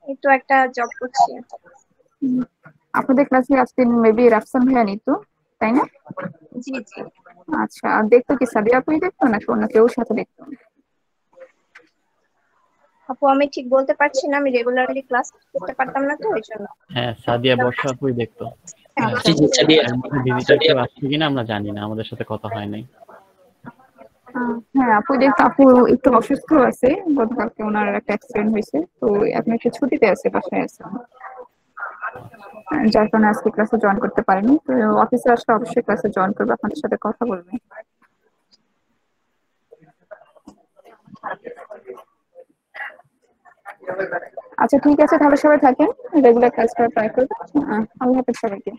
এই তো একটা জব করছি। উম, আপনাদের ক্লাসে আজকে মেবি রাফসান ভাইয়া নিত, তাই না? জি জি। আচ্ছা, আর দেখতো কি সাদিয়া আপুই দেখতো নাকি অন্য কেউ সাথে দেখতো? আপু আমি ঠিক বলতে পারছি না, আমি রেগুলারলি ক্লাস করতে পারতাম না তো এই জন্য। হ্যাঁ, সাদিয়া বর্ষা আপুই দেখতো। হ্যাঁ, আচ্ছা জি জি, আচ্ছা। সাদিয়া। এর মধ্যে ভিজিটর কেউ আসছে কিনা আমরা জানি না, আমাদের সাথে কথা হয় নাই। হ্যাঁ, আপু দেখতো, আপু একটু অসুস্থ আছে, গতকালকে ওনার একটা অ্যাক্সিডেন্ট হয়েছে, তো এখন একটু ছুটিতে আছে, বাসায় আছে। যার কারণে আজকে ক্লাসে জয়েন করতে পারেনি, তো অফিসে আসলে অবশ্যই ক্লাসে জয়েন করবে, আপনাদের সাথে কথা বলবে। আচ্ছা ঠিক আছে, তাহলে সবাই থাকেন, রেগুলার ক্লাস করার ট্রাই করবেন। আল্লাহ হাফেজ সবাইকে।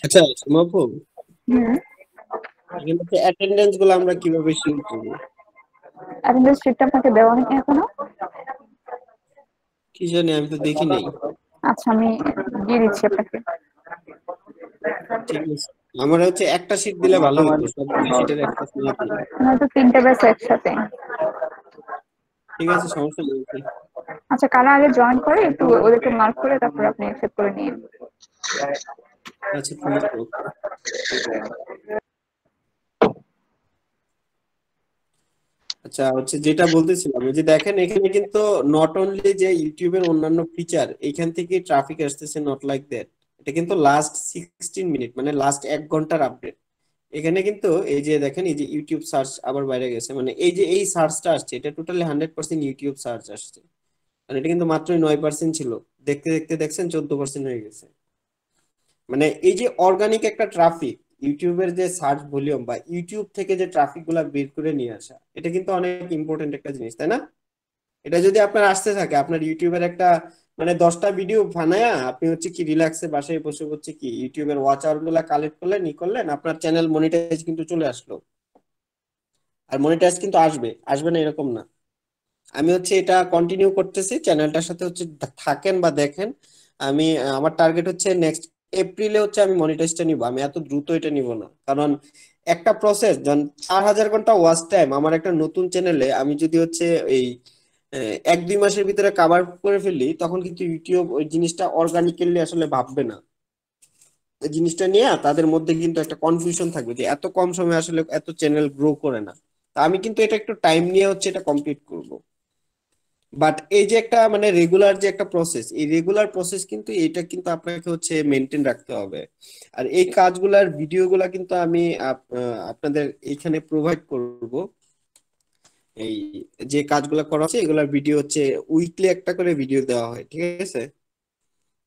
আচ্ছা সুমা আপু, হুম। এখানে তো অ্যাটেন্ডেন্স গুলো আমরা কিভাবে শিওর করবো? অ্যাটেন্ডেন্স শিটটা আপনাকে দেওয়া হয়নি এখনো? কি জানি, আমি তো দেখি নাই। আচ্ছা, আমি দিয়ে দিচ্ছি আপনাকে। ঠিক আছে, আমার হচ্ছে একটা সিট দিলে ভালো হতো, সবগুলো সিটের একটা সিট নেই। নয়তো তিনটে ব্যাচ একসাথে। ঠিক আছে, সমস্যা নেই। আচ্ছা, কারা আগে জয়েন করে একটু ওদেরকে মার্ক করে তারপর আপনি অ্যাকসেপ্ট করে নিন। আচ্ছা ঠিক আছে। আচ্ছা হচ্ছে যেটা বলতেছিলাম, ওই যে দেখেন এখানে কিন্তু নট অনলি যে ইউটিউবের অন্যান্য ফিচার, এখান থেকে ট্রাফিক আসতেছে, নট লাইক দ্যাট। এটা কিন্তু লাস্ট 16 মিনিট, মানে লাস্ট 1 ঘন্টার আপডেট। এখানে কিন্তু এই যে দেখেন, এই যে ইউটিউব সার্চ আবার বাইরে গেছে, মানে এই যে এই সার্চটা আসছে, এটা টোটালি 100% ইউটিউব সার্চ আসছে। আর এটা কিন্তু মাত্রই 9% ছিল, দেখতে দেখতে দেখছেন 14% হয়ে গেছে। মানে এই যে অর্গানিক একটা ট্রাফিক, ইউটিউবের যে সার্চ ভলিউম বা ইউটিউব থেকে যে ট্রাফিক গুলা বের করে নিয়ে আসা, এটা কিন্তু অনেক ইম্পর্টেন্ট একটা জিনিস, তাই না? এটা যদি আপনার আসতে থাকে, আপনার ইউটিউবের একটা মানে 10টা ভিডিও বানায়া আপনি হচ্ছে কি রিল্যাক্সে বাসায় বসে হচ্ছে কি ইউটিউবের ওয়াচ আওয়ার গুলা কালেক্ট করলেন, করলেন, আপনার চ্যানেল মনিটাইজ কিন্তু চলে আসলো। আর মনিটাইজ কিন্তু আসবে আসবে না এরকম না। আমি হচ্ছে এটা কন্টিনিউ করতেছি, চ্যানেলটার সাথে হচ্ছে থাকেন বা দেখেন। আমি আমার টার্গেট হচ্ছে নেক্সট এপ্রিলে হচ্ছে আমি মনিটাইজটা নিব। আমি এত দ্রুত এটা নিব না, কারণ একটা প্রসেস, যখন 4,000 ঘন্টা ওয়াচ টাইম আমার একটা নতুন চ্যানেলে আমি যদি হচ্ছে এই 1-2 মাসের ভিতরে কাভার করে ফেলি, তখন কিন্তু ইউটিউব ওই জিনিসটা অর্গানিক্যালি আসলে ভাববে না। এই জিনিসটা নিয়ে তাদের মধ্যে কিন্তু একটা কনফিউশন থাকবে যে এত কম সময়ে আসলে এত চ্যানেল গ্রো করে না। তা আমি কিন্তু এটা একটু টাইম নিয়ে হচ্ছে এটা কমপ্লিট করব। বাট এই যে একটা মানে রেগুলার যে একটা প্রসেস, এই রেগুলার প্রসেস কিন্তু এটা কিন্তু আপনাকে হচ্ছে মেনটেন রাখতে হবে। আর এই কাজগুলার ভিডিওগুলা কিন্তু আমি আপনাদের এইখানে প্রোভাইড করব। এই যে কাজগুলো করা হচ্ছে এগুলার ভিডিও হচ্ছে উইকলি একটা করে ভিডিও দেওয়া হয়, ঠিক আছে?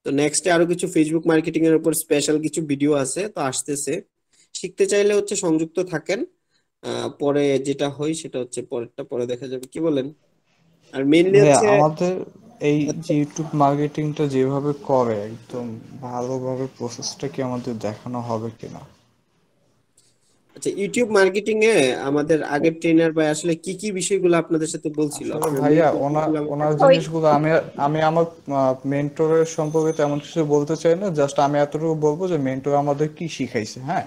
তো নেক্সটে আরো কিছু ফেসবুক মার্কেটিং এর উপর স্পেশাল কিছু ভিডিও আছে, তো আসতেছে। শিখতে চাইলে হচ্ছে সংযুক্ত থাকেন। পরে যেটা হয় সেটা হচ্ছে পরেরটা পরে দেখা যাবে, কি বলেন? আর মেইনলি ভাইয়া হচ্ছে আমাদের এই যে ইউটিউব মার্কেটিংটা যেভাবে করে একদম ভালোভাবে প্রসেসটা কি আমাদের দেখানো হবে কিনা? আচ্ছা, ইউটিউব মার্কেটিং এ আমাদের আগের ট্রেনার ভাই আসলে কি কি বিষয়গুলো আপনাদের সাথে বলছিল, আসলে আপনার মেইন ভাইয়া ওনার টপিকগুলো আমাকে ওনার ওই জিনিসগুলো আমি আমি আমার মেন্টরের সম্পর্কে তেমন কিছু বলতে চাই না, জাস্ট আমি এতটুকু বলবো যে মেন্টর আমাদের কি শিখাইছে। হ্যাঁ,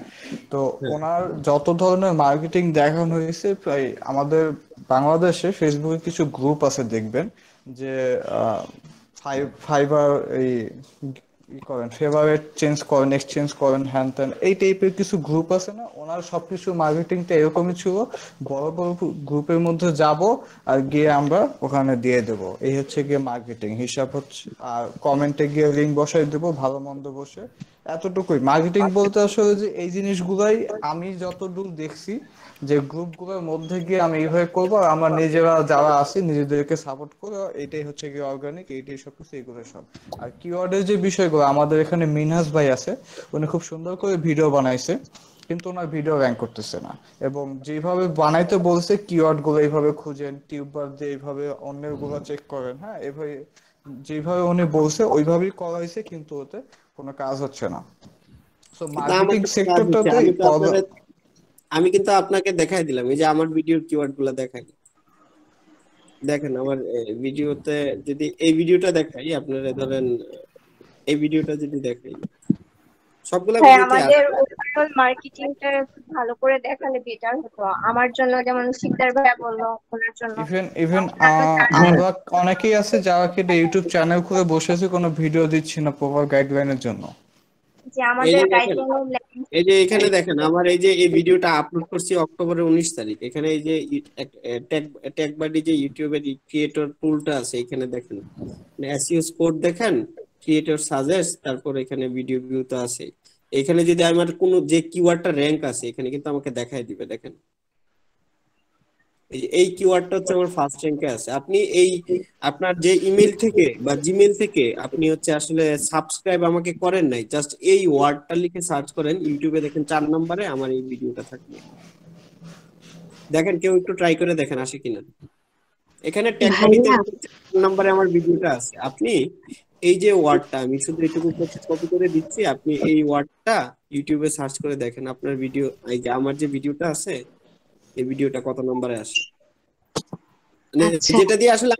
তো হ্যাঁ। ওনার যত ধরনের মার্কেটিং দেখানো হয়েছে, প্রায় আমাদের বাংলাদেশে ফেসবুকে কিছু গ্রুপ আছে দেখবেন, যে ফাইবার এই করেন, ফেভারিট চেঞ্জ করেন, এক্সচেঞ্জ করেন, হ্যান ত্যান, এই টাইপের কিছু গ্রুপ আছে না, ওনার সবকিছু মার্কেটিংটা এরকমই ছিল। বড় বড় গ্রুপের মধ্যে যাব আর গিয়ে আমরা ওখানে দিয়ে দেব, এই হচ্ছে গিয়ে মার্কেটিং হিসাব হচ্ছে। আর কমেন্টে গিয়ে লিঙ্ক বসাই দেবো, ভালো মন্দ বসে, এতটুকুই মার্কেটিং বলতে। আসলে যে এই জিনিসগুলাই আমি যতদূর দেখছি, যে গ্রুপগুলোর মধ্যে গিয়ে আমি এইভাবে করবো, আর আমরা নিজেরা যারা আছি নিজেদেরকে সাপোর্ট করবো, এটাই হচ্ছে কি অর্গানিক, এইটাই সবকিছু, এগুলো সব। আর কিওয়ার্ডের যে বিষয়গুলো, আমাদের এখানে মিনহাস ভাই আছে, উনি খুব সুন্দর করে ভিডিও বানাইছে, কিন্তু ওনার ভিডিও র্যাঙ্ক করতেছে না। এবং যেভাবে বানাইতে বলছে, কিওয়ার্ড গুলো এইভাবে খুঁজেন, টিউববার দিয়ে এইভাবে অন্যের গুলো চেক করেন, হ্যাঁ, এভাবে যেভাবে উনি বলছে ওইভাবেই করা হয়েছে, কিন্তু ওতে কোনো কাজ হচ্ছে না। সো কিন্তু আমার মার্কেটিং কিন্তু কাজ হচ্ছে, সেক্টরটাতে আমি তো প্রবলেম। আপনার আমি কিন্তু আপনাকে দেখাই দিলাম, এই যে আমার ভিডিওর কিওয়ার্ড গুলা দেখাই। দেখেন আমার ভিডিওতে, যদি এই ভিডিওটা দেখাই আপনারা ধরেন, এই ভিডিওটা যদি দেখাই, সবগুলা হ্যাঁ, ভিডিওতে আছে। আমাদের ওভারঅল মার্কেটিংটা ভালো করে দেখালে বেটার হতো আমার জন্য, যেমন শিকদার ভাইয়া বললো ওনার জন্য। ইভেন ইভেন আমরা তো চার- আমরা অনেকেই আছে যারা কিন্তু ইউটিউব চ্যানেল খুলে বসে আছে, কোনো ভিডিও দিচ্ছি না প্রপার গাইডলাইনের জন্য। যে এই আমাদের যে দেখেন, গাইডলাইন এই যে এখানে দেখেন আমার এই যে এই ভিডিওটা আপলোড করছি অক্টোবরের 19 তারিখ। এখানে এই যে ট্যাগ বাডি যে ইউটিউবের ক্রিয়েটর টুলটা আছে, এখানে দেখেন এসইও স্কোর দেখেন, ক্রিয়েটর সাজেস্ট, তারপর এখানে ভিডিও ভিউ তো আছে। এখানে যদি আমার কোনো যে কিওয়ার্ডটা র‍্যাঙ্ক আছে এখানে কিন্তু আমাকে দেখাই দিবে। দেখেন এই কিওয়ার্ডটা হচ্ছে আমার ফার্স্ট র্যাঙ্কে আছে। আপনি এই আপনার যে ইমেল থেকে বা জিমেল থেকে আপনি হচ্ছে আসলে সাবস্ক্রাইব আমাকে করেন নাই, জাস্ট এই ওয়ার্ডটা লিখে সার্চ করেন ইউটিউবে, দেখেন 4 নম্বরে আমার এই ভিডিওটা থাকবে। দেখেন কেউ একটু ট্রাই করে দেখেন আসে কিনা। এখানে ট্যাগ বাডিতে 4 নম্বরে আমার ভিডিওটা আছে। আপনি এই যে ওয়ার্ডটা আমি শুধু এটুকু কপি করে দিচ্ছি, আপনি এই ওয়ার্ডটা ইউটিউবে সার্চ করে দেখেন আপনার ভিডিও, এই যে আমার যে ভিডিওটা আছে এই ভিডিওটা কত নম্বরে আসে। মানে যেটা দিয়ে আসলে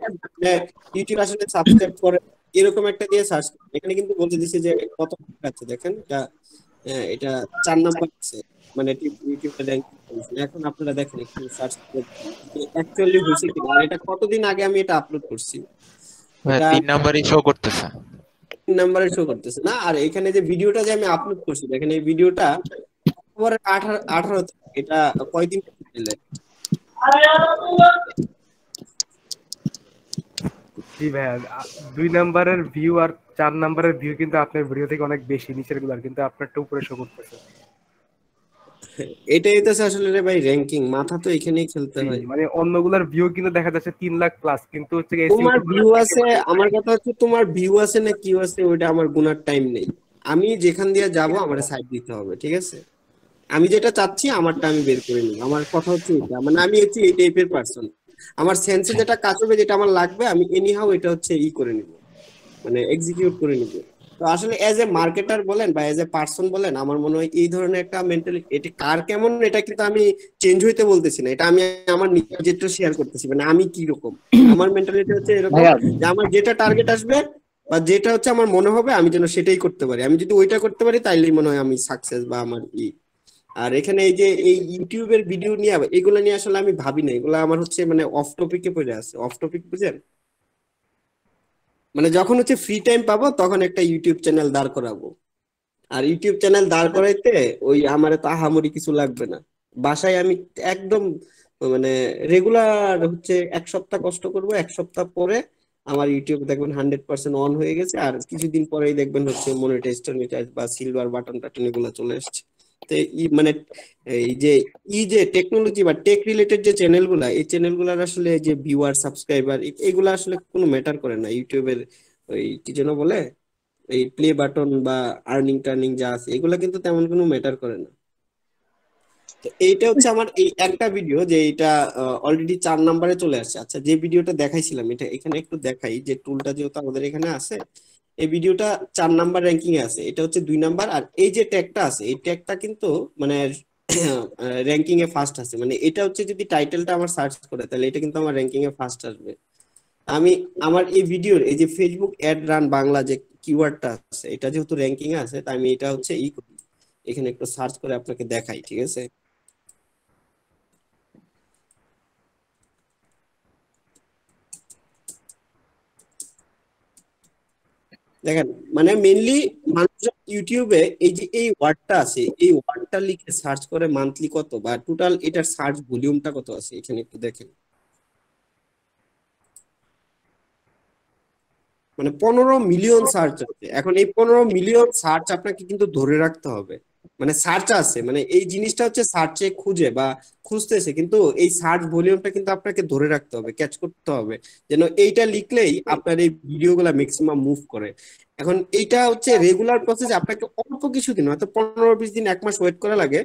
ইউটিউব আসলে সাবস্ক্রাইব করে এরকম একটা দিয়ে সার্চ করেন। এখানে কিন্তু বলতে দিছে যে কত নম্বর আছে, দেখেন এটা এটা 4 নাম্বার আছে, মানে ইউটিউবের র্যাঙ্কিং পজিশন। এখন আপনারা দেখেন একটু সার্চ করে অ্যাকচুয়ালি হয়েছে কিনা, আর এটা কতদিন আগে আমি এটা আপলোড করছি। এটা 3 নাম্বারই শো করতেছে। 3 নাম্বারে শো করতেছে না। আর এখানে যে ভিডিওটা যে আমি আপলোড করছি দেখেন এই ভিডিওটা অক্টোবরের 18 এটা কয়দিন দিলে। জি ভাইয়া, 2 নাম্বারের ভিউ আর 4 নাম্বারের ভিউ কিন্তু আপনার ভিডিও থেকে অনেক বেশি নিচের গুলার, কিন্তু আপনারটা উপরে শো করতেছে। এটাই তো আসলে রে ভাই র্যাঙ্কিং, মাথা তো এখানেই খেলতে জি, হয়। মানে অন্যগুলার ভিউ কিন্তু দেখা যাচ্ছে 3 লাখ প্লাস, কিন্তু হচ্ছে তোমার ভিউ আছে, আমার কথা হচ্ছে তোমার ভিউ আছে না কিউ আছে ওইটা আমার গুনার টাইম নেই। আমি যেখান দিয়ে যাব আমার সাইড দিতে হবে, ঠিক আছে? আমি যেটা চাচ্ছি আমারটা আমি বের করে নিব। আমার কথা হচ্ছে এটা, মানে আমি হচ্ছে এই টাইপের পার্সন। আমার সেন্সে যেটা কাজ হবে, যেটা আমার লাগবে আমি এনিহাউ এটা হচ্ছে করে নিব, মানে এক্সিকিউট করে নিব। তো আসলে এজ এ মার্কেটার বলেন বা এজ এ পার্সন বলেন, আমার মনে হয় এই ধরনের একটা মেন্টালিটি, এটা কার কেমন এটা কিন্তু আমি চেঞ্জ হইতে বলতেছি না, এটা আমি আমার নিজেরটা শেয়ার করতেছি। মানে আমি কি রকম, আমার মেন্টালিটি হচ্ছে এরকম যে আমার যেটা টার্গেট আসবে বা যেটা হচ্ছে আমার মনে হবে আমি যেন সেটাই করতে পারি। আমি যদি ওইটা করতে পারি তাইলেই মনে হয় আমি সাকসেস বা আমার আর এখানে এই যে এই ইউটিউবের ভিডিও নিয়ে এগুলো নিয়ে আসলে আমি ভাবি না, এগুলো আমার হচ্ছে মানে অফ টপিকে পড়ে আছে। অফ টপিক বুঝেন, মানে যখন হচ্ছে ফ্রি টাইম পাবো তখন একটা ইউটিউব চ্যানেল দাঁড় করাবো। আর ইউটিউব চ্যানেল দাঁড় করাইতে ওই আমার তো আহামরি কিছু লাগবে না। বাসায় আমি একদম মানে রেগুলার হচ্ছে 1 সপ্তাহ কষ্ট করব, 1 সপ্তাহ পরে আমার ইউটিউব দেখবেন 100% অন হয়ে গেছে। আর কিছুদিন পরেই দেখবেন হচ্ছে মনিটাইজ বা সিলভার বাটন টাটন এগুলো চলে এসছে। তো মানে এই যে টেকনোলজি বা টেক রিলেটেড যে চ্যানেলগুলা, এই চ্যানেলগুলার আসলে যে ভিউয়ার সাবস্ক্রাইবার এগুলো আসলে কোনো ম্যাটার করে না। ইউটিউবের ওই কি যেন বলে এই প্লে বাটন বা আর্নিং টার্নিং যা আছে এগুলা কিন্তু তেমন কোনো ম্যাটার করে না। তো এইটা হচ্ছে আমার এই একটা ভিডিও যে এটা অলরেডি 4 নম্বরে চলে আসছে। আচ্ছা, যে ভিডিওটা দেখাইছিলাম এটা এখানে একটু দেখাই, যে টুলটা যেহেতু আমাদের এখানে আছে, এই ভিডিওটা 4 নাম্বার র্যাঙ্কিং এ আছে, এটা হচ্ছে 2 নাম্বার। আর এই যে ট্যাগটা আছে এই ট্যাগটা কিন্তু মানে র্যাঙ্কিং এ ফার্স্ট আছে। মানে এটা হচ্ছে যদি টাইটেলটা আমার সার্চ করে তাহলে এটা কিন্তু আমার র্যাঙ্কিং এ ফার্স্ট আসবে। আমি আমার এই ভিডিওর এই যে ফেসবুক অ্যাড রান বাংলা যে কিওয়ার্ডটা আছে এটা যেহেতু র্যাঙ্কিং এ আছে, তাই আমি এটা হচ্ছে করি, এখানে একটু সার্চ করে আপনাকে দেখাই, ঠিক আছে? দেখেন মানে মেইনলি মানুষ ইউটিউবে এই যে এই ওয়ার্ডটা আছে এই ওয়ার্ডটা লিখে সার্চ করে মান্থলি কত বা টোটাল এটার সার্চ ভলিউমটা কত আছে এখানে একটু দেখেন। মানে 15 মিলিয়ন সার্চ আছে। এখন এই 15 মিলিয়ন সার্চ আপনাকে কিন্তু ধরে রাখতে হবে। মানে সার্চ আছে, মানে এই জিনিসটা হচ্ছে সার্চে খুঁজে বা খুঁজতেছে, কিন্তু এই সার্চ ভলিউমটা কিন্তু আপনাকে ধরে রাখতে হবে, ক্যাচ করতে হবে যেন এইটা লিখলেই আপনার এই ভিডিওগুলা ম্যাক্সিমাম মুভ করে। এখন এইটা হচ্ছে রেগুলার প্রসেস, আপনাকে অল্প কিছুদিন হয়তো 15-20 দিন 1 মাস ওয়েট করা লাগে।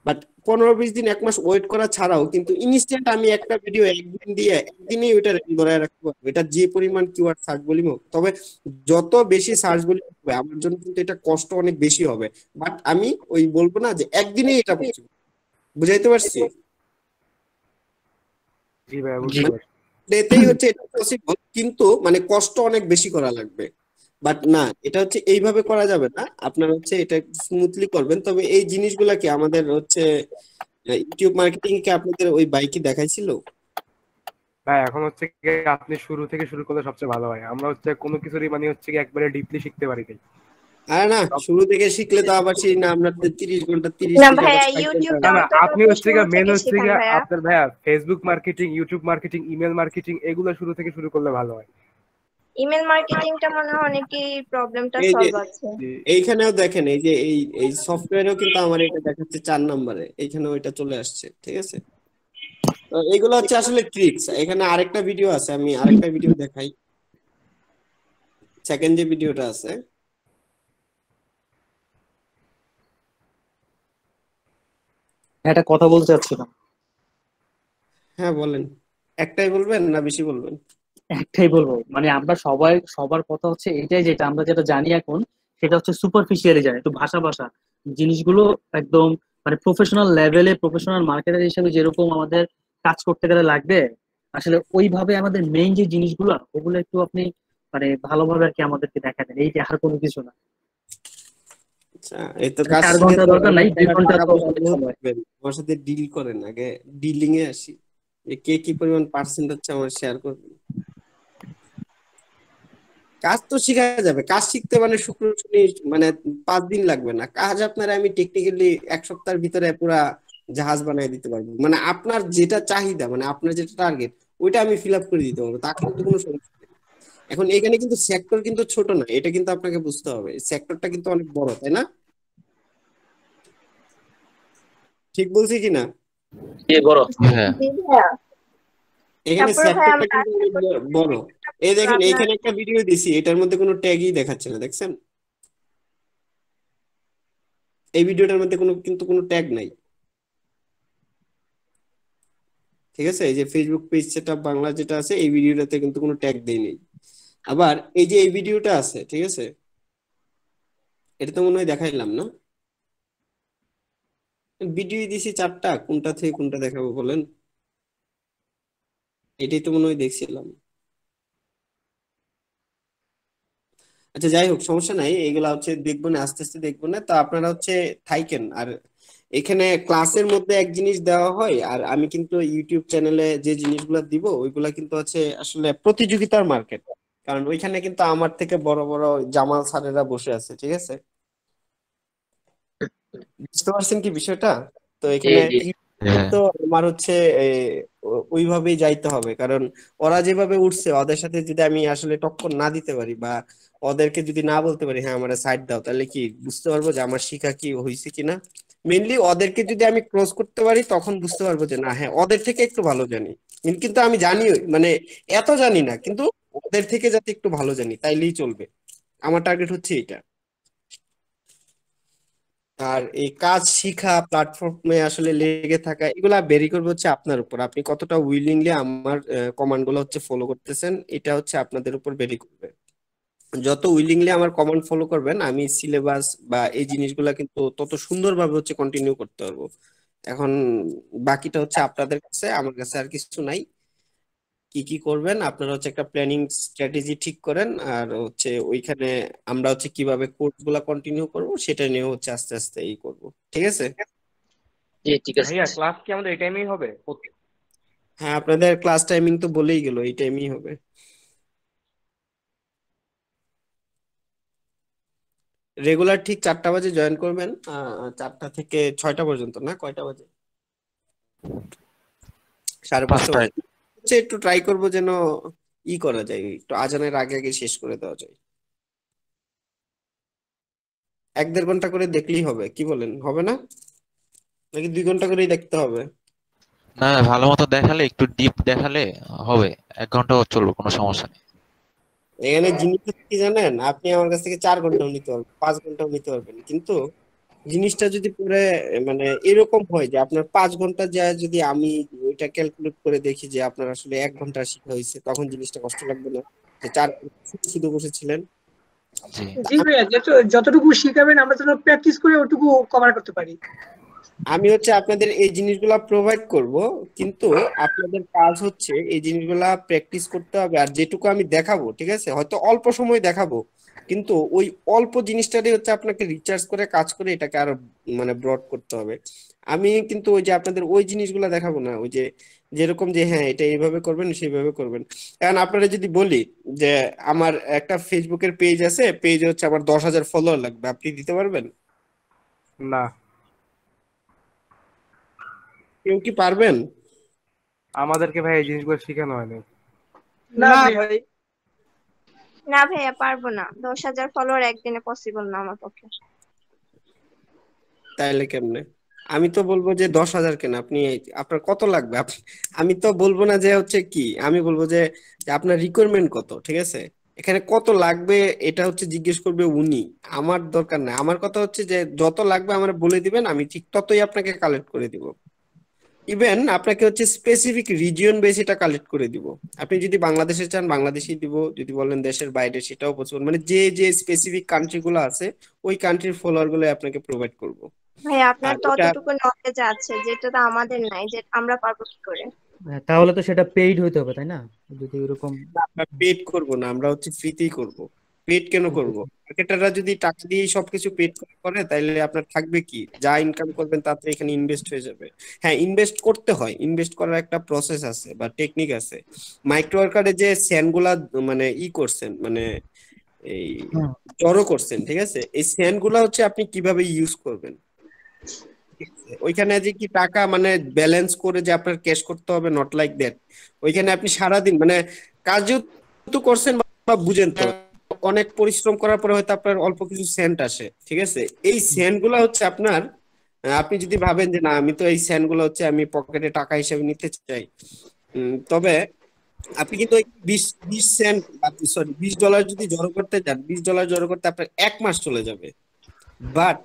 বাট 15-20 দিন 1 মাস ওয়েট করা ছাড়াও কিন্তু ইনস্ট্যান্ট আমি একটা ভিডিও একদিন দিয়ে একদিনেই ওইটা ধরে রাখতে পারবো, এটা যে পরিমাণ কিওয়ার্ড সার্চ ভলিউম হোক। তবে যত বেশি সার্চ ভলিউম হবে আমার জন্য কিন্তু এটা কষ্ট অনেক বেশি হবে। বাট আমি ওই বলবো না যে একদিনেই এটা পসিবল, বুঝাইতে পারছি? জি ভাইয়া, বুঝতে পারছি। এতেই হচ্ছে এটা পসিবল, কিন্তু মানে কষ্ট অনেক বেশি করা লাগবে। বাট না, এটা হচ্ছে এইভাবে করা যাবে না, আপনার হচ্ছে এটা স্মুথলি করবেন। তবে এই জিনিসগুলা কি আমাদের হচ্ছে ইউটিউব মার্কেটিং কি আপনাদের ওই বাইকে দেখাইছিল? ভাই এখন হচ্ছে কি আপনি শুরু থেকে শুরু করলে সবচেয়ে ভালো হয়। আমরা হচ্ছে কোনো কিছুরই মানে হচ্ছে কি একবারে ডিপলি শিখতে পারি নাই। আরে না, শুরু থেকে শিখলে তো আবার সেই না আপনার 30 ঘন্টা 30 না থেকে আবার ভাইয়া, 60 ঘন্টা না ইউটিউবটা না, অন্তত আপনি হচ্ছে শুরু গিয়ে মেন থেকে হচ্ছে শেখান গিয়ে ভাইয়া। আপনার ভাইয়া Facebook marketing, YouTube marketing, email marketing এগুলো শুরু থেকে শুরু করলে ভালো হয়। ইমেল মার্কেটিংটা মনে হয় অনেকেই প্রবলেমটা এই যে সলভ আছে। এইখানেও দেখেন, এই যে এই সফটওয়্যারেও কিন্তু আমার এটা দেখাচ্ছে 4 নম্বরে, এইখানেও এটা চলে আসছে, ঠিক আছে? তো এগুলো হচ্ছে আসলে ট্রিক্স। এখানে আরেকটা ভিডিও আছে, আমি আরেকটা ভিডিও দেখাই। সেকেন্ড যে ভিডিওটা আছে, একটা কথা বলতে চাচ্ছিলাম। হ্যাঁ বলেন। একটাই বলবেন না বেশি বলবেন? একটাই বলবো, মানে আমরা সবাই সবার কথা হচ্ছে এটাই, যেটা আমরা যেটা জানি এখন সেটা হচ্ছে সুপারফিশিয়ালি জানি, একটু ভাষা ভাষা জিনিসগুলো একদম মানে প্রফেশনাল লেভেলে প্রফেশনাল মার্কেটার হিসেবে যেরকম আমাদের কাজ করতে গেলে লাগবে, আসলে ওইভাবে আমাদের মেইন যে জিনিসগুলো ওগুলো একটু আপনি মানে ভালোভাবে আর কি আমাদেরকে দেখা দেন, এই যে আর কোনো কিছু না। আচ্ছা, এই তো মানে কাজ 4 শিখে ঘন্টা তো দরকার নাই, 2 ঘন্টা টাকা তো পয়সা অনেক বহুত সময়। পাবেন। আমার সাথে ডিল করেন, আগে ডিলিং এ আসি, যে কে কি পরিমাণ পার্সেন্ট হচ্ছে আমার শেয়ার করবেন। কাজ তো শিখা যাবে, কাজ শিখতে মানে শুক্র শনি মানে 5 দিন লাগবে না। কাজ আপনার আমি টেকনিক্যালি 1 সপ্তাহের ভিতরে পুরা জাহাজ বানিয়ে দিতে পারবো। মানে আপনার যেটা চাহিদা, মানে আপনার যেটা টার্গেট, ওইটা আমি ফিল আপ করে দিতে পারবো, তা কিন্তু কোনো সমস্যা নেই। এখন এখানে কিন্তু সেক্টর কিন্তু ছোট না, এটা কিন্তু আপনাকে বুঝতে হবে, সেক্টরটা কিন্তু অনেক বড়, তাই না? ঠিক বলছি কিনা? বড়। হ্যাঁ, জি ভাইয়া। এখানে তারপরে ভাইয়া সেক্টরটা আমরা কিন্তু আশা অনেক করি বড়। এই দেখেন, আপনার এইখানে একটা ভিডিও দিছি, এটার মধ্যে কোনো ট্যাগই দেখাচ্ছে না, দেখছেন? এই ভিডিওটার মধ্যে কোনো ট্যাগ নাই, ঠিক আছে? এই যে ফেসবুক পেজ সেটআপ বাংলা যেটা আছে, এই ভিডিওটাতে কিন্তু কোনো ট্যাগ দেই নেই। আবার এই যে এই ভিডিওটা আছে, ঠিক আছে, এটা তো মনে হয় দেখাইলাম না। ভিডিও দিছি 4টা, কোনটা থেকে কোনটা দেখাবো বলেন? এটাই তো মনে হয় দেখছিলাম। আচ্ছা যাই হোক, সমস্যা নাই, এগুলা হচ্ছে দেখবো না, আস্তে আস্তে দেখবো না। তো আপনারা হচ্ছে থাইকেন। আর এখানে ক্লাসের মধ্যে এক জিনিস দেওয়া হয়, আর আমি কিন্তু ইউটিউব চ্যানেলে যে জিনিসগুলো দিব ওইগুলা কিন্তু হচ্ছে আসলে প্রতিযোগিতার মার্কেট। কারণ ওইখানে কিন্তু আমার থেকে বড় বড় জামাল স্যারেরা বসে আছে, ঠিক আছে? বুঝতে পারছেন কি বিষয়টা? তো জি এখানে জি। হ্যাঁ, তো আমার হচ্ছে ওইভাবেই যাইতে হবে, কারণ ওরা যেভাবে উঠছে ওদের সাথে যদি আমি আসলে টক্কর না দিতে পারি, বা ওদেরকে যদি না বলতে পারি হ্যাঁ আমার সাইড দাও, তাহলে কি বুঝতে পারবো যে আমার শিখা কি হয়েছে কিনা? মেইনলি ওদেরকে যদি আমি ক্লোজ করতে পারি তখন বুঝতে পারবো যে না হ্যাঁ ওদের থেকে একটু ভালো জানি। কিন্তু আমি জানি, মানে এত জানি না, কিন্তু ওদের থেকে যাতে একটু ভালো জানি তাইলেই চলবে। আমার টার্গেট হচ্ছে এটা। আর এই কাজ শিখা, প্ল্যাটফর্মে আসলে লেগে থাকা, এগুলা বেরি করবে হচ্ছে আপনার উপর, আপনি কতটা উইলিংলি আমার কমান্ড গুলো হচ্ছে ফলো করতেছেন, এটা হচ্ছে আপনাদের উপর বেরি করবে। যত উইলিংলি আমার কমান্ড ফলো করবেন, আমি সিলেবাস বা এই জিনিসগুলা কিন্তু তত সুন্দরভাবে হচ্ছে কন্টিনিউ করতে পারবো। এখন বাকিটা হচ্ছে আপনাদের কাছে, আমার কাছে আর কিছু নাই। কি কি করবেন আপনারা হচ্ছে একটা প্ল্যানিং স্ট্র্যাটেজি ঠিক করেন, আর হচ্ছে ওইখানে আমরা হচ্ছে কিভাবে কোর্স গুলা কন্টিনিউ করব সেটা নিয়ে হচ্ছে আস্তে আস্তে এই করব, ঠিক আছে? জি ঠিক আছে। ভাইয়া ক্লাস কি আমাদের এই টাইমেই হবে? হ্যাঁ, আপনাদের ক্লাস টাইমিং তো বলেই গেল, এই টাইমই হবে। রেগুলার ঠিক 4টা বাজে জয়েন করবেন, 4টা থেকে 6টা পর্যন্ত, না কয়টা বাজে? 5:30 5টায়। বাজে। হচ্ছে একটু ট্রাই করব যেন করা যায়, একটু আজানের আগে আগে শেষ করে দেওয়া যায়। 1-1.5 ঘন্টা করে দেখলেই হবে, কি বলেন, হবে না? নাকি 2 ঘন্টা করেই দেখতে হবে? না, ভালো মতো দেখালে, একটু ডিপ দেখালে হবে। 1 ঘন্টাও চলবে, কোনো সমস্যা নেই। এখানে জিনিসটা কি জানেন, আপনি আমার কাছ থেকে 4 ঘন্টাও নিতে পারবেন, 5 ঘন্টাও নিতে পারবেন, কিন্তু জিনিসটা যদি পুরো মানে এরকম হয় যে আপনার 5 ঘন্টা যায়, যদি আমি ওইটা ক্যালকুলেট করে দেখি যে আপনার আসলে 1 ঘন্টা শেখা হয়েছে, তখন জিনিসটা কষ্ট লাগবে না যে 4 ঘন্টা শুধু শুধু বসেছিলেন? জি। জি ভাইয়া, যতটুকু শিখাবেন আমরা যেন প্র্যাকটিস করে ওটুকু কভার করতে পারি। আমি হচ্ছে আপনাদের এই জিনিসগুলা প্রোভাইড করব, কিন্তু আপনাদের কাজ হচ্ছে এই জিনিসগুলা প্র্যাকটিস করতে হবে। আর যেটুকু আমি দেখাবো, ঠিক আছে, হয়তো অল্প সময় দেখাবো, কিন্তু ওই অল্প জিনিসটারই হচ্ছে আপনাকে রিচার্জ করে কাজ করে এটাকে আরো মানে ব্রড করতে হবে। আমি কিন্তু ওই যে আপনাদের ওই জিনিসগুলা দেখাবো না, ওই যে যেরকম যে হ্যাঁ এটা এইভাবে করবেন সেইভাবে করবেন। এখন আপনারা যদি বলি যে আমার একটা ফেসবুকের পেজ আছে, পেজে হচ্ছে আমার 10,000 ফলোয়ার লাগবে, আপনি দিতে পারবেন? না, কেউ কি পারবেন? আমাদেরকে ভাই এই জিনিসগুলো শেখানো হয়নি। না ভাই, না ভাইয়া, পারবো না। 10,000 ফলোয়ার একদিনে পসিবল না আমার পক্ষে। তাইলে কেমনে? আমি তো বলবো যে 10,000 কেন, আপনি আপনার কত লাগবে? আমি তো বলবো না যে হচ্ছে কি, আমি বলবো যে যে আপনার রিকোয়ারমেন্ট কত, ঠিক আছে? এখানে কত লাগবে এটা হচ্ছে জিজ্ঞেস করবে উনি, আমার দরকার নাই। আমার কথা হচ্ছে যে যত লাগবে আমার বলে দিবেন, আমি ঠিক ততই আপনাকে কালেক্ট করে দিব। ইভেন আপনাকে হচ্ছে স্পেসিফিক রিজিয়ন বেস এটা কালেক্ট করে দিব। আপনি যদি বাংলাদেশে চান বাংলাদেশেই দিব, যদি বলেন দেশের বাইরে সেটাও পসিবল। মানে যে যে স্পেসিফিক কান্ট্রি গুলো আছে ওই কান্ট্রির ফলোয়ার গুলো আপনাকে প্রোভাইড করব। ভাই আপনার আর তো এটা অতটুকু নলেজ আছে যেটা তো আমাদের নাই, যে আমরা পারবো কি করে? হ্যাঁ, তাহলে তো সেটা পেইড হইতে হবে তাই না, যদি এরকম। আমরা পেড করব না, আমরা হচ্ছে ফ্রিতেই করব। পেড কেন করব? মার্কেটাররা যদি টাকা দিয়ে সবকিছু পেড করে তাহলে আপনার থাকবে কি? যা ইনকাম করবেন তাতে এখানে ইনভেস্ট হয়ে যাবে। হ্যাঁ, ইনভেস্ট করতে হয়, ইনভেস্ট করার একটা প্রসেস আছে বা টেকনিক আছে। মাইক্রো ওয়ার্কারে যে স্যান্ড মানে করছেন, মানে এই জড়ো করছেন, ঠিক আছে, এই স্যান্ড হচ্ছে আপনি কিভাবে ইউজ করবেন। ওইখানে যে কি টাকা মানে ব্যালেন্স করে যে আপনার ক্যাশ করতে হবে, নট লাইক দ্যাট। ওইখানে আপনি সারাদিন মানে কাজ যেহেতু করছেন বা বুঝেন, তো অনেক পরিশ্রম করার পরে হয়তো আপনার অল্প কিছু সেন্ট আসে, ঠিক আছে। এই সেন্ট গুলা হচ্ছে আপনার, আপনি যদি ভাবেন যে না আমি তো এই সেন্ট গুলো হচ্ছে আমি পকেটে টাকা হিসেবে নিতে চাই, তবে আপনি কিন্তু ওই 20 সেন্ট, সরি $20 যদি জড়ো করতে যান, $20 জড়ো করতে আপনার 1 মাস চলে যাবে। বাট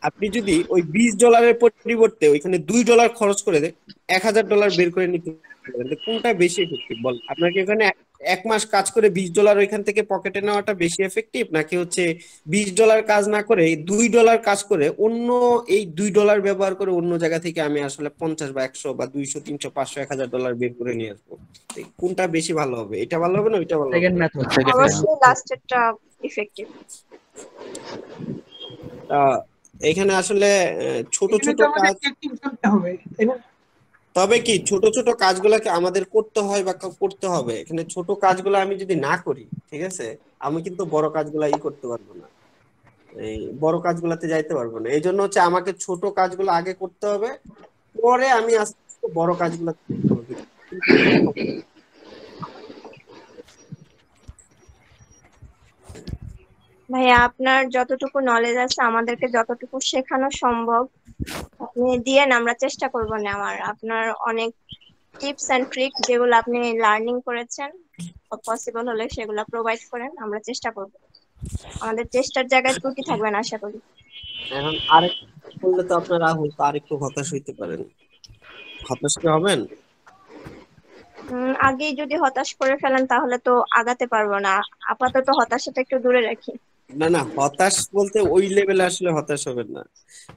আপনি যদি ওই $20 পরিবর্তে ওইখানে $2 খরচ করে দেন, $1,000 বের করে নিতে পারবেন। তো কোনটা বেশি এফেক্টিভ বল? আপনাকে ওখানে 1 মাস কাজ করে $20 ওইখান থেকে পকেটে নেওয়াটা বেশি এফেক্টিভ, নাকি হচ্ছে $20 কাজ না করে $2 কাজ করে অন্য এই $2 ব্যবহার করে অন্য জায়গা থেকে আমি আসলে 50 বা 100 বা 200 300 500 $1,000 বের করে নিয়ে আসবো? তো কোনটা বেশি ভালো হবে? এটা ভালো হবে না ওইটা ভালো হবে? Second method. অবশ্যই লাস্টেরটা ইফেক্টিভ। এখানে আসলে ছোট ছোট কাজ, তবে কি ছোট ছোট কাজগুলোকে আমাদের করতে হয় বা করতে হবে। এখানে ছোট কাজগুলো আমি যদি না করি, ঠিক আছে, আমি কিন্তু বড় কাজগুলো করতে পারবো না, এই বড় কাজগুলোতে যাইতে পারবো না। এই জন্য হচ্ছে আমাকে ছোট কাজগুলো আগে করতে হবে, পরে আমি আস্তে আস্তে বড় কাজগুলো করতে হবে। ভাইয়া আপনার যতটুকু নলেজ আছে আমাদেরকে যতটুকু শেখানো সম্ভব আপনি দিয়েন, আমরা চেষ্টা করব নেওয়ার। আপনার অনেক টিপস এন্ড ট্রিক যেগুলো আপনি লার্নিং করেছেন, পসিবল হলে সেগুলো প্রোভাইড করেন, আমরা চেষ্টা করব। আমাদের চেষ্টার জায়গায় ত্রুটি থাকবে না আশা করি। এখন আরেক বললে তো আপনারা হয়তো আরেকটু হতাশ হইতে পারেন। হতাশ কি হবেন? আগেই যদি হতাশ করে ফেলেন তাহলে তো আগাতে পারবো না। আপাতত হতাশাটা একটু দূরে রাখি। না না, হতাশ বলতে ওই লেভেলে আসলে হতাশ হবেন না।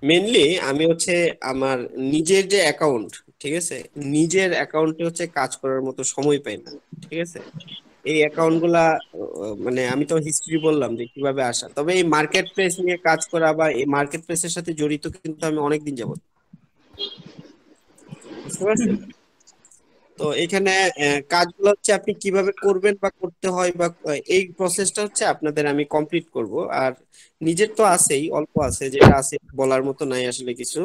মেনলি আমি হচ্ছে আমার নিজের যে অ্যাকাউন্ট, ঠিক আছে, নিজের অ্যাকাউন্টে হচ্ছে কাজ করার মতো সময় পাই না, ঠিক আছে। এই অ্যাকাউন্ট গুলা মানে আমি তো হিস্ট্রি বললাম যে কিভাবে আসা, তবে এই মার্কেট প্লেস নিয়ে কাজ করা বা এই মার্কেট প্লেসের সাথে জড়িত কিন্তু আমি অনেকদিন যাবত, বুঝতে পারছেন? তো এখানে কাজগুলো হচ্ছে আপনি কিভাবে করবেন বা করতে হয় বা এই প্রসেসটা হচ্ছে আপনাদের আমি কমপ্লিট করব। আর নিজের তো আছেই, অল্প আছে, যেটা আছে বলার মতো নাই আসলে কিছু।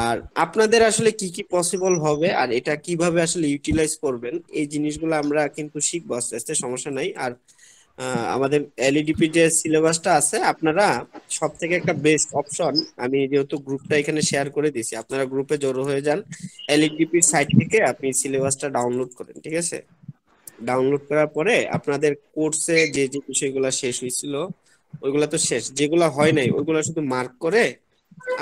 আর আপনাদের আসলে কি কি পসিবল হবে আর এটা কিভাবে আসলে ইউটিলাইজ করবেন এই জিনিসগুলো আমরা কিন্তু শিখবো আস্তে আস্তে, সমস্যা নাই। আর আমাদের এলইডিপি যে সিলেবাসটা আছে, আপনারা সব থেকে একটা বেস্ট অপশন, আমি যেহেতু গ্রুপটা এখানে শেয়ার করে দিয়েছি, আপনারা গ্রুপে জড়ো হয়ে যান, এলইডিপির সাইট থেকে আপনি সিলেবাসটা ডাউনলোড করেন, ঠিক আছে। ডাউনলোড করার পরে আপনাদের কোর্সে যে যে বিষয়গুলো শেষ হয়েছিল ওইগুলা তো শেষ, যেগুলো হয় নাই ওইগুলা শুধু মার্ক করে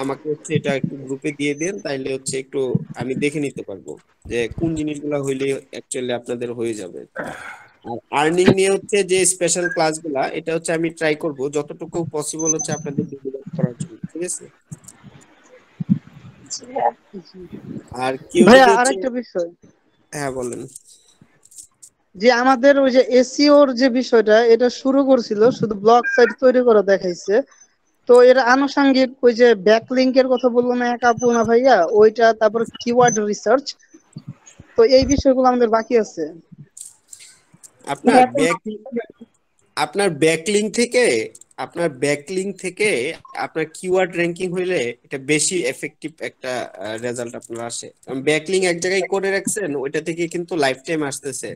আমাকে হচ্ছে এটা একটু গ্রুপে দিয়ে দেন, তাইলে হচ্ছে একটু আমি দেখে নিতে পারবো যে কোন জিনিসগুলো হইলে অ্যাকচুয়ালি আপনাদের হয়ে যাবে। আর আর্নিং নিয়ে হচ্ছে যে স্পেশাল ক্লাসগুলা, এটা হচ্ছে আমি ট্রাই করব যতটুকু পসিবল হচ্ছে আপনাদের ডেলিভার করার জন্য, ঠিক আছে। আর কেউ ভাইয়া যদি হচ্ছে আরেকটা বিষয় হ্যাঁ বলেন। যে আমাদের ওই যে এসইওর যে বিষয়টা এটা শুরু করছিল শুধু ব্লগ সাইট তৈরি করা দেখাইছে, তো এর আনুষঙ্গিক ওই যে ব্যাকলিংকের কথা বললো না এক আপু না ভাইয়া, ওইটা তারপর কিওয়ার্ড রিসার্চ, তো এই বিষয়গুলো আমাদের বাকি আছে। আপনার ব্যাক আপনার ব্যাকলিং থেকে আপনার ব্যাকলিং থেকে আপনার কিওয়ার্ড র্যাঙ্কিং হইলে এটা বেশি এফেক্টিভ একটা রেজাল্ট আপনার আসে। ব্যাকলিং এক জায়গায় করে রাখছেন ওইটা থেকে কিন্তু লাইফ টাইম আসতেছে,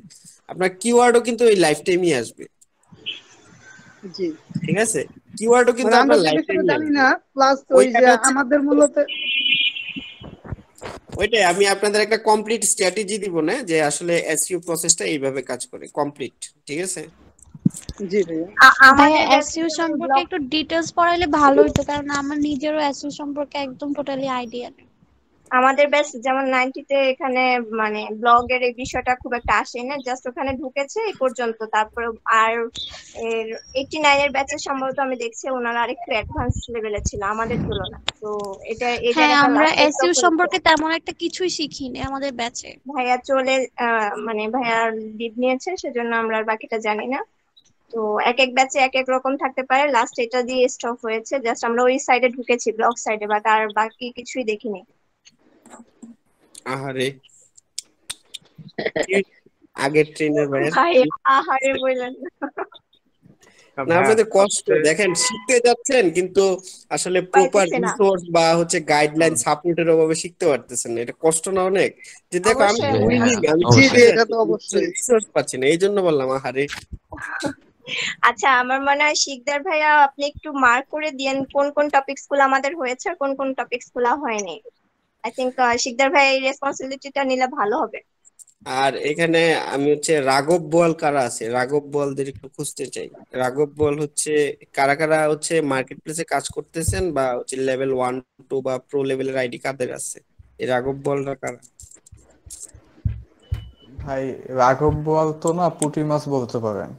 আপনার কিওয়ার্ডও কিন্তু ওই লাইফ টাইমই আসবে। জি, ঠিক আছে, কিওয়ার্ডও কিন্তু মানে আমরা আপনার যে লাইফ বিষয়টা টাইমই জানি আসবে। না, প্লাস ওই যে ওইখানে হচ্ছে আমাদের মূলত ওইটাই আমি আপনাদের একটা কমপ্লিট স্ট্র্যাটেজি দিব না যে আসলে এসইও প্রসেসটা এইভাবে কাজ করে কমপ্লিট। ঠিক আছে, জি ভাইয়া। আমাদের ভাইয়া ব্যাচে এসইও যেমন সম্পর্কে ব্লগ একটু ডিটেলস পড়াইলে ভালো হতো, কারণ আমার নিজেরও এসইও সম্পর্কে একদম টোটালি আইডিয়া নেই। আমাদের ব্যাচ যেমন 90-তে এখানে মানে ব্লগের এই বিষয়টা খুব একটা আসে না, জাস্ট ওখানে ঢুকেছে এই পর্যন্ত। তারপরে আর এর 89 এর ব্যাচে সম্ভবত আমি দেখছি ওনারা আরেকটু অ্যাডভান্স লেভেলে ছিল আমাদের তুলনায়। তো এটা এই হ্যাঁ, জায়গাটা আমরা লাস্টে স্টপ এসইও হয়েছে। সম্পর্কে তেমন একটা কিছুই শিখিনি আমাদের ব্যাচে। ভাইয়া চলে মানে ভাইয়া লিভ নিয়েছে, সেজন্য আমরা আর বাকিটা জানি না। তো এক এক ব্যাচে এক এক রকম থাকতে পারে, লাস্ট এটা দিয়ে স্টপ হয়েছে। জাস্ট আমরা ওই সাইডে ঢুকেছি ব্লগ সাইডে, বাট আর বাকি কিছুই দেখিনি। আহারে কি আগের ট্রেনের ভাইয়ের ভাই আহারে বললেন না, না আপনাদের কষ্ট দেখেন, শিখতে যাচ্ছেন কিন্তু আসলে প্রপার পাইতেছে না। রিসোর্স বা হচ্ছে গাইডলাইন সাপোর্টের অভাবে শিখতে পারতেছেন না, এটা কষ্ট না অনেক? যে দেখো আমি অবশ্যই হ্যাঁ, করিনি, আমি জি শিখতে জি, এটা যাচ্ছি তো অবশ্যই। রিসোর্স পাচ্ছি না, এই জন্য বললাম আহারে। আচ্ছা, আমার মনে হয় শিকদার ভাইয়া আপনি একটু মার্ক করে দিয়েন কোন কোন টপিকস গুলো আমাদের হয়েছে আর কোন কোন টপিকস গুলো হয়নি। আই থিংক শিকদার ভাই এই রেসপন্সিবিলিটিটা নিলে ভালো হবে। আর এখানে আমি হচ্ছে রাঘব বোয়াল কারা আছে, রাঘব বোয়ালদের একটু খুঁজতে চাই। রাঘব বোয়াল হচ্ছে কারা কারা হচ্ছে মার্কেট প্লেসে কাজ করতেছেন বা হচ্ছে লেভেল 1 2 বা প্রো লেভেলের আইডি কাদের আছে, এই রাঘব বোয়ালরা কারা? ভাই রাঘব বোয়াল তো না, পুঁটি মাছ বলতে পারেন।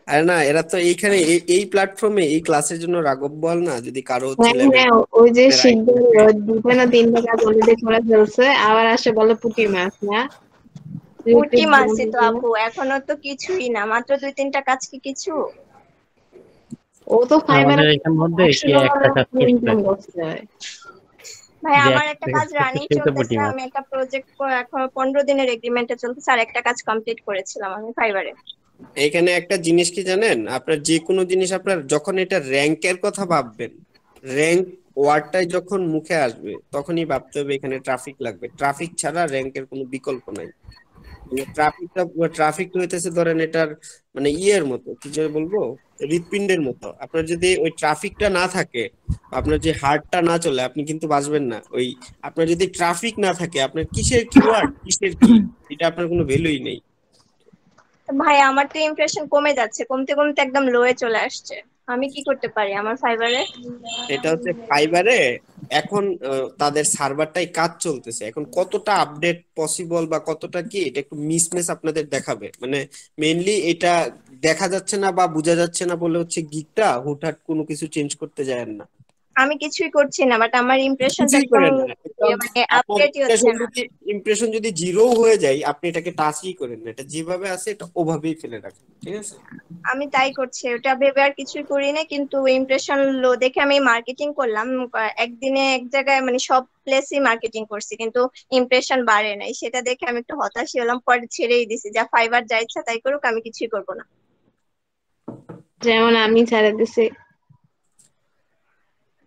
আরে না, এরা তো এইখানে এই প্ল্যাটফর্মে এই ক্লাসের জন্য রাঘব বোয়াল না, যদি কারো হচ্ছে হ্যাঁ লেভেল হ্যাঁ, ওই যে আইডি শিকদার থাকে। দুটো না তিনটা কাজ অলরেডি করে ফেলছে, আবার আসে বলে পুঁটি মাছ না। পুটি রিপিট মারছি তো আপু, এখনো তো কিছুই না, মাত্র 2-3টা কাজ কি কিছু? ও তো ফাইবারে আমাদের এখানের মধ্যে 100 কি একটা ডলার কাজ করছে ইনকাম করছে। ভাই যে আমার এক একটা কাজ রানিং সেই তো চলতেছে, পুঁটি মাছ। আমি একটা প্রজেক্ট এখন 15 দিনের এগ্রিমেন্টে চলতেছে, আর একটা কাজ কমপ্লিট করেছিলাম আমি ফাইবারে। এখানে একটা জিনিস কি জানেন, আপনার যে কোনো জিনিস আপনার যখন এটা র্যাঙ্কের কথা ভাববেন, র্যাঙ্ক ওয়ার্ডটাই যখন মুখে আসবে তখনই ভাবতে হবে এখানে ট্রাফিক লাগবে, ট্রাফিক ছাড়া র্যাঙ্কের কোনো বিকল্প নাই। ট্রাফিক হইতেছে ধরেন এটার মানে ইয়ের মতো, কি যে বলবো, হৃৎপিণ্ডের মতো। আপনার যদি ওই ট্রাফিকটা না থাকে, আপনার যে হার্টটা না চলে, আপনি কিন্তু বাঁচবেন না। ওই আপনার যদি ট্রাফিক না থাকে, আপনার কিসের কিওয়ার্ড কিসের কি, এটা আপনার কোনো ভ্যালুই নেই। ভাই আমার তো ইমপ্রেশন কমে যাচ্ছে, কমতে কমতে একদম লোয়ে চলে আসছে। আমি কি করতে পারি আমার ফাইবারে? এটা হচ্ছে ফাইবারে এখন তাদের সার্ভারটাই কাজ চলতেছে, এখন কতটা আপডেট পসিবল বা কতটা কি এটা একটু মিসম্যাচ আপনাদের দেখাবে, মানে মেইনলি এটা দেখা যাচ্ছে না বা বোঝা যাচ্ছে না বলে হচ্ছে গিকটা হুটহাট কোনো কিছু চেঞ্জ করতে যায় না। আমি কিছুই করছি না, বাট আমার ইমপ্রেশনটা কিছুই একদম করেন না, একদম মানে আপনার আপডেটই হচ্ছে না। ইমপ্রেশন যদি জিরো হয়ে যায় আপনি এটাকে টাচই করেন না, এটা যেভাবে আছে এটা ওভাবেই ফেলে রাখেন। ঠিক আছে, আমি তাই করছি, ওটা ভেবে আর কিছুই করি না। কিন্তু ইমপ্রেশন লো দেখে আমি মার্কেটিং করলাম, একদিনে এক জায়গায় মানে সব প্লেসই মার্কেটিং করছি, কিন্তু ইমপ্রেশন বাড়ে নাই। সেটা দেখে আমি একটু হতাশই হলাম, পরে ছেড়েই দিছি, যা ফাইবার যা ইচ্ছা তাই করুক, আমি কিছুই করবো না। যেমন আমি ছেড়ে দিছি।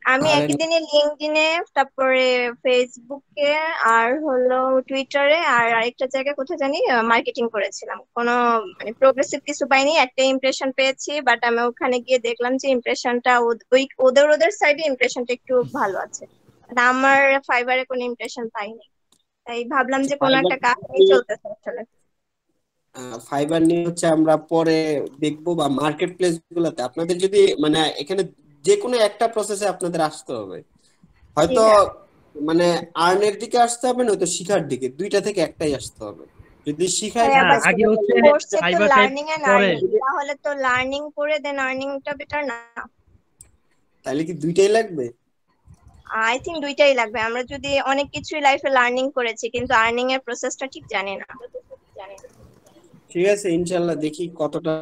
আমি আর একই দিনে লিঙ্কডইনে, তারপরে ফেসবুকে, আর হলো টুইটারে, আর আরেকটা জায়গায় কোথায় জানি মার্কেটিং করেছিলাম। কোনো মানে প্রোগ্রেসিভ কিছু পাইনি, একটা ইমপ্রেশন পেয়েছি, বাট আমি ওখানে গিয়ে দেখলাম যে ইমপ্রেশনটা ওই ওদের সাইডে ইমপ্রেশনটা একটু ভালো আছে, but আমার ফাইবারে কোনো ইমপ্রেশন পাইনি। তাই ভাবলাম যে কোনো ফাইবার একটা কাজ নিয়ে চলতেছে আসলে। ফাইবার নিয়ে হচ্ছে আমরা পরে দেখবো, বা মার্কেট প্লেস গুলাতে আপনাদের যদি মানে এখানে যে কোনো একটা প্রসেসে আপনাদের আসতে হবে, জি হয়তো ভাইয়া। মানে আর্নের দিকে আসতে হবে, নয়তো শিখার দিকে, দুইটা থেকে একটাই আসতে হবে। যদি শিখায় ভাইয়া হ্যাঁ, বাট আগে হচ্ছে করছে তো ফাইবার টাইপ লার্নিং এন্ড পরে আর্নিং, তাহলে তো লার্নিং করে দেন আর্নিংটা বেটার না? তাহলে কি দুইটাই লাগবে? আই থিঙ্ক দুইটাই লাগবে। আমরা যদি অনেক কিছুই লাইফে লার্নিং করেছি কিন্তু আর্নিং এর প্রসেসটা ঠিক জানি না। ঠিক আছে, ইনশাল্লাহ দেখি কতটা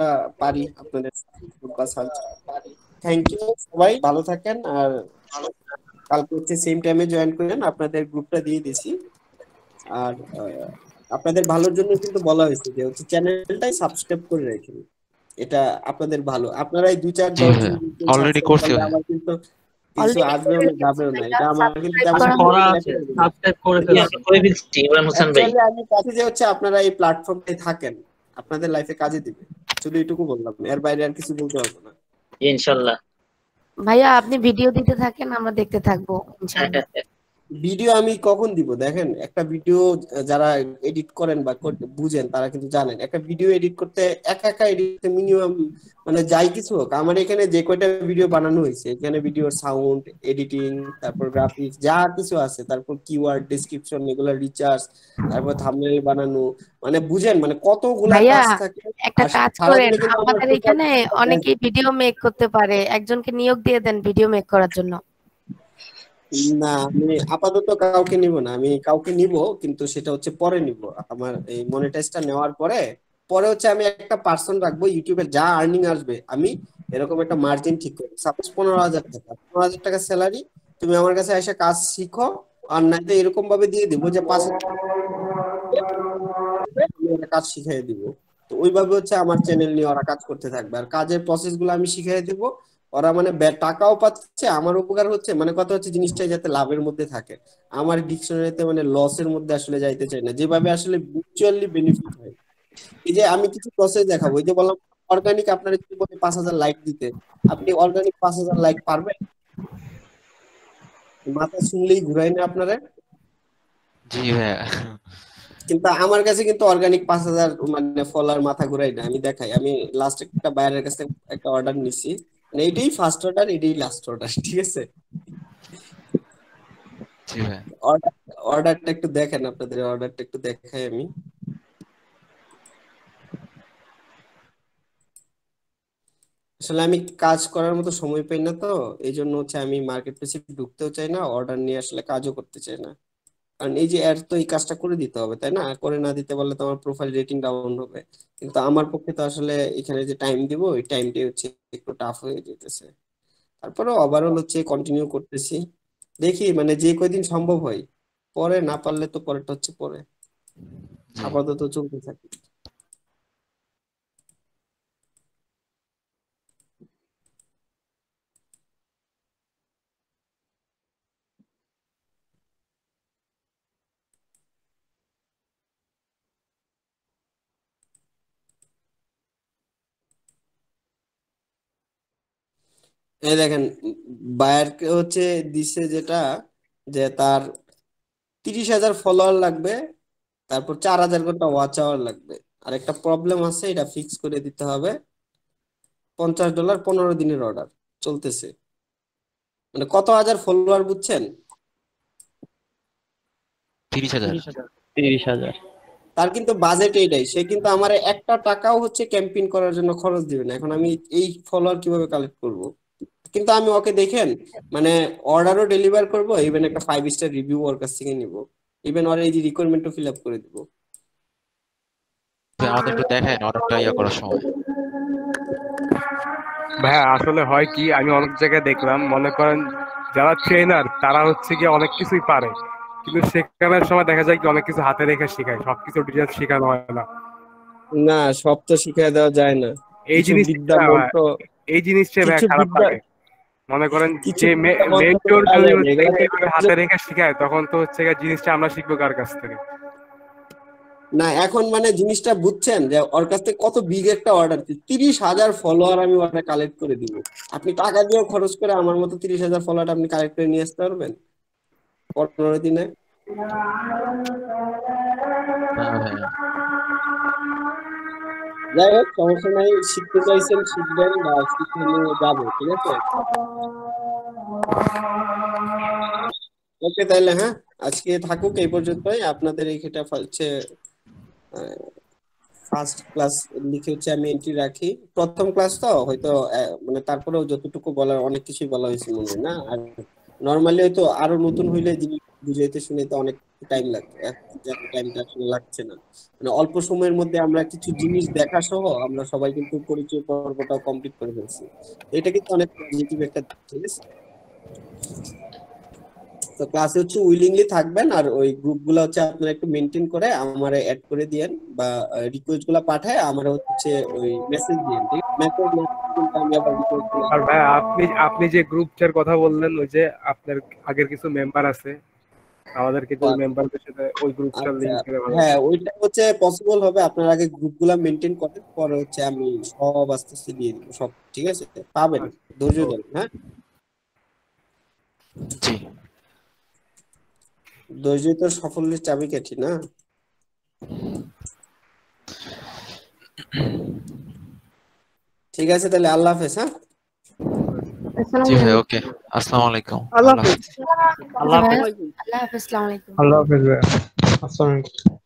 পারি আপনাদের থ্যাংক ইউ, সবাই ভালো থাকেন। আর কালকে হচ্ছে সেম টাইমে জয়েন করেন, আপনাদের গ্রুপটা দিয়ে দিছি। আর আপনাদের ভালোর জন্য কিন্তু বলা হয়েছে যে হচ্ছে চ্যানেলটাই সাবস্ক্রাইব করে রাখেন, এটা আপনাদের ভালো। আপনারা এই 2 4 জি 10 ভাইয়া, জন অলরেডি সাবস্ক্রাইব করছি করলে ভাইয়া। আমার কিন্তু কিছু অলরেডি আসবেও না যাবেও না, এটা আমার কিন্তু তেমন আচ্ছা, করা করা কোনো আছে, benefit হবে না। সাবস্ক্রাইব করে জি, ফেলছি। আমরা করে ফেলছি ইমরান হোসেন ভাই। অ্যাকচুয়ালি আমি চাচ্ছি যে হচ্ছে আপনারা এই প্ল্যাটফর্মে থাকেন, আপনাদের লাইফে কাজে দিবে, শুধু এটুকু বললাম, এর বাইরে আর কিছু বলতে পারবো না। ইনশাল্লাহ। ভাইয়া আপনি ভিডিও দিতে থাকেন, আমরা দেখতে থাকবো ইনশাআল্লাহ। ভিডিও আমি কখন দিব দেখেন, একটা ভিডিও যারা এডিট করেন বা বুঝেন তারা কিন্তু জানেন, একটা ভিডিও এডিট করতে একা একা এডিট মিনিমাম মানে যাই কিছু হোক, আমার এখানে যে কয়টা ভিডিও বানানো হয়েছে, এখানে ভিডিওর সাউন্ড এডিটিং, তারপর গ্রাফিক্স যা কিছু আছে, তারপর কিওয়ার্ড ডেসক্রিপশন, এগুলো রিচার্জ, তারপর থাম্বনেল বানানো, মানে বুঝেন মানে কতগুলা ভাইয়া কাজ থাকে। একটা আর কাজ করেন, সারাদিনে কিন্তু আমার আমাদের টোটাল এখানে অনেকেই ভিডিও মেক করতে পারে, একজনকে নিয়োগ দিয়ে দেন ভিডিও মেক করার জন্য। না, আমি আপাতত কাউকে নিব না, আমি কাউকে নিব কিন্তু সেটা হচ্ছে পরে নিব, আমার এই মনিটাইজটা নেওয়ার পরে পরে হচ্ছে আমি একটা পার্সন রাখবো, ইউটিউবে যা আর্নিং আসবে আমি এরকম একটা মার্জিন ঠিক করি, সাপোজ 15,000 টাকা, 15,000 টাকা স্যালারি, তুমি আমার কাছে এসে কাজ শিখো, আর নাইতো এরকম ভাবে দিয়ে দিব যে 5,000 আমি ওরা কাজ শিখিয়ে দিব। তো ওইভাবে হচ্ছে আমার চ্যানেল নিয়ে ওরা কাজ করতে থাকবে, আর কাজের প্রসেস গুলো আমি শিখিয়ে দিব, ওরা মানে টাকাও পাচ্ছে, আমার উপকার হচ্ছে, মানে কথা হচ্ছে জিনিসটা যাতে লাভের মধ্যে থাকে, আমার ডিকশনারিতে মানে লসের মধ্যে আসলে যাইতে চাই না, যেভাবে আসলে মিউচুয়ালি বেনিফিট হয়। এই যে আমি কিছু প্রসেস দেখাবো, এই যে বললাম অর্গানিক, আপনারা যদি বলে 5,000 লাইক দিতে, আপনি অর্গানিক 5,000 লাইক পারবেন? মাথা শুনলেই ঘুরাই না আপনারা। জি ভাইয়া। কিন্তু আমার কাছে কিন্তু অর্গানিক 5,000 মানে ফলোয়ার মাথা ঘুরাই না, আমি দেখাই। আমি লাস্ট একটা বাইরের কাছে একটা অর্ডার নিছি, মানে এটাই ফার্স্ট অর্ডার, এটাই লাস্ট অর্ডার, ঠিক আছে। জি ভাইয়া। অর্ডারটা একটু দেখেন, আপনাদের অর্ডারটা একটু দেখাই আমি। আসলে আমি কাজ করার মতো সময় পাই না, তো এই জন্য হচ্ছে আমি মার্কেট প্লেসে ঢুকতেও চাই না, অর্ডার নিয়ে আসলে কাজও করতে চাই না, কারণ এই যে এর তো এই কাজটা করে দিতে হবে, তাই না? করে না দিতে পারলে তো আমার প্রোফাইল রেটিং ডাউন হবে, কিন্তু আমার পক্ষে তো আসলে এখানে যে টাইম দিব ওই টাইমটাই হচ্ছে একটু টাফ হয়ে যেতেছে। তারপরে ওভারঅল হচ্ছে কন্টিনিউ করতেছি, দেখি মানে যে কয়দিন সম্ভব হয়, পরে না পারলে তো পরেরটা হচ্ছে পরে, জি। আপাতত চলতে থাকি। এই দেখেন, বায়ারকে হচ্ছে দিছে যেটা, যে তার 30,000 ফলোয়ার লাগবে, তারপর 4,000 ঘন্টা ওয়াচ আওয়ার লাগবে, আর একটা প্রবলেম আছে, এটা ফিক্স করে দিতে হবে। $50, 15 দিনের অর্ডার চলতেছে, মানে কত হাজার ফলোয়ার বুঝছেন? 30,000। 30,000। তার কিন্তু বাজেট এইটাই, সে কিন্তু আমার একটা টাকাও হচ্ছে ক্যাম্পেইন করার জন্য খরচ দিবে না, এখন আমি এই ফলোয়ার কিভাবে কালেক্ট করব? কিন্তু আমি ওকে দেখেন মানে অর্ডারও ডেলিভার করব, ইভেন একটা 5 স্টার রিভিউ ওর কাছ থেকে নিব, ইভেন ওর এই যে রিকোয়ারমেন্টও ফিল আপ করে দিব। আমাদের একটু দেখেন অর্ডারটা ইয়া করার সময়। ভাইয়া আসলে হয় কি, আমি অনেক জায়গায় দেখলাম, মনে করেন যারা ট্রেনার তারা হচ্ছে কি অনেক কিছুই পারে, কিন্তু শেখানোর সময় দেখা যায় কি অনেক কিছু হাতে রেখে শেখায়, সবকিছু ডিটেল শেখানো হয় না। না, সব তো শিখিয়ে দেওয়া যায় না, এই কিছু বিদ্যা জিনিসটা মন্ত্র, এই জিনিসটা ভাইয়া কিছু খারাপ বিদ্যা লাগে। মনে করেন কিছু যে বিদ্যা মন্ত্র তো মেন্টর পাওয়া যদি যায় না, হচ্ছে এগুলা তো এইভাবে হাতে রেখে শেখায়, তখন তো হচ্ছে গিয়ে জিনিসটা আমরা শিখবো কার কাছ থেকে? না। এখন মানে জিনিসটা বুঝছেন যে ওর কাছ থেকে কত বিগ একটা অর্ডার, 30,000 ফলোয়ার আমি ওটা কালেক্ট করে দিব, আপনি টাকা দিয়েও খরচ করে আমার মতো 30,000 ফলোয়ার আপনি কালেক্ট করে নিয়ে আসতে পারবেন 15 দিনে? না ভাইয়া। যাই হোক, সমস্যা নাই, শিখতে চাইছেন শিখবেন বা শিখানো যাবে, ঠিক আছে। ওকে তাইলে, হ্যাঁ আজকে থাকুক এই পর্যন্তই, আপনাদের এইটা হচ্ছে ফার্স্ট ক্লাস লিখে হচ্ছে আমি এন্ট্রি রাখি, প্রথম ক্লাস তো হয়তো মানে তারপরেও যতটুকু বলার অনেক কিছুই বলা হয়েছে মনে হয় না, আর নরমালি হয়তো আরো নতুন হইলে জিনিস বুঝাইতে শুনাইতে অনেক টাইম লাগবে, টাইমটা আসলে লাগছে না। মানে অল্প সময়ের মধ্যে আমরা কিছু জিনিস দেখা সহ আমরা সবাই কিন্তু পরিচয় পর্বটা কমপ্লিট করে ফেলছি। এটা কিন্তু অনেক পজিটিভ একটা দিক, ঠিক আছে? তো ক্লাসে হচ্ছে উইলিংলি থাকবেন, আর ওই গ্রুপগুলো হচ্ছে আপনারা একটু মেনটেন করে আমারে অ্যাড করে দিয়েন, বা রিকোয়েস্ট গুলা পাঠায় আমার হচ্ছে ওই মেসেজ দিয়েন, ঠিক আছে? মেসেজ কিন্তু আমি আবার রিকোয়েস্ট গুলো আর ভাই আপনি যে গ্রুপটার কথা বললেন, ওই যে আপনার আগের কিছু মেম্বার আছে, আমাদেরকে ওই মেম্বারদের সাথে ওই গ্রুপটার লিংক করে ভালো। হ্যাঁ, ওইটা হচ্ছে পসিবল হবে। আপনার আগে গ্রুপগুলা মেনটেন করেন, পরে হচ্ছে আমি সব আস্তে আস্তে দিয়ে দিব সব, ঠিক আছে? পাবেন, ধৈর্য ধরেন। হ্যাঁ, জি, ধৈর্য তো সাফল্যের চাবিকাঠি না? ঠিক আছে, তাহলে আল্লাহ হাফেজ। হ্যাঁ, জি ভাই, ওকে, আসসালামু আলাইকুম। আল্লাহ আল্লাহ হাফেজ। হাফেজ। আল্লাহ হাফেজ। আল্লাহ হাফেজ, আসসালামু আলাইকুম। আল্লাহ হাফেজ ভাই। আসসালামু আলাইকুম।